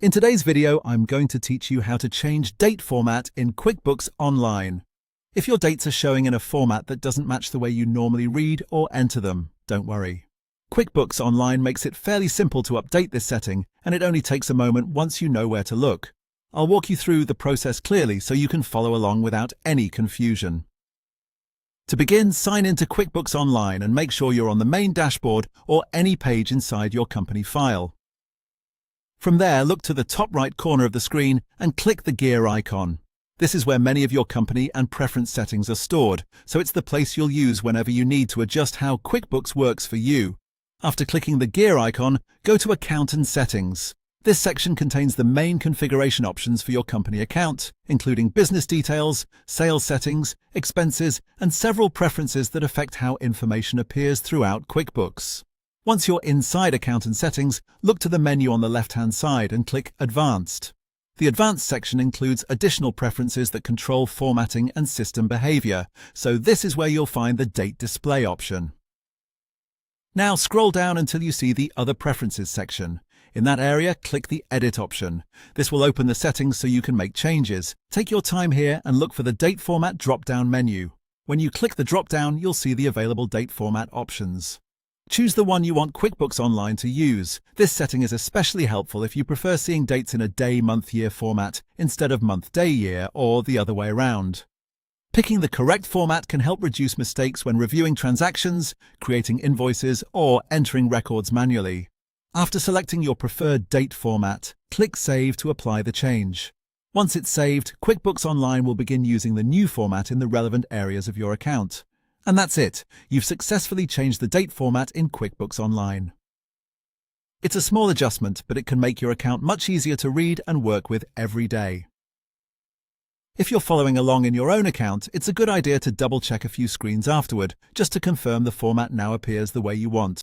In today's video, I'm going to teach you how to change date format in QuickBooks Online. If your dates are showing in a format that doesn't match the way you normally read or enter them, don't worry. QuickBooks Online makes it fairly simple to update this setting, and it only takes a moment once you know where to look. I'll walk you through the process clearly so you can follow along without any confusion. To begin, sign into QuickBooks Online and make sure you're on the main dashboard or any page inside your company file. From there, look to the top right corner of the screen and click the gear icon. This is where many of your company and preference settings are stored, so it's the place you'll use whenever you need to adjust how QuickBooks works for you. After clicking the gear icon, go to Account and Settings. This section contains the main configuration options for your company account, including business details, sales settings, expenses, and several preferences that affect how information appears throughout QuickBooks. Once you're inside Account and Settings, look to the menu on the left-hand side and click Advanced. The Advanced section includes additional preferences that control formatting and system behavior, so this is where you'll find the Date Display option. Now scroll down until you see the Other Preferences section. In that area, click the Edit option. This will open the settings so you can make changes. Take your time here and look for the Date Format drop-down menu. When you click the drop-down, you'll see the available date format options. Choose the one you want QuickBooks Online to use. This setting is especially helpful if you prefer seeing dates in a day, month, year format instead of month, day, year, or the other way around. Picking the correct format can help reduce mistakes when reviewing transactions, creating invoices, or entering records manually. After selecting your preferred date format, click Save to apply the change. Once it's saved, QuickBooks Online will begin using the new format in the relevant areas of your account. And that's it. You've successfully changed the date format in QuickBooks Online. It's a small adjustment, but it can make your account much easier to read and work with every day. If you're following along in your own account, it's a good idea to double-check a few screens afterward, just to confirm the format now appears the way you want.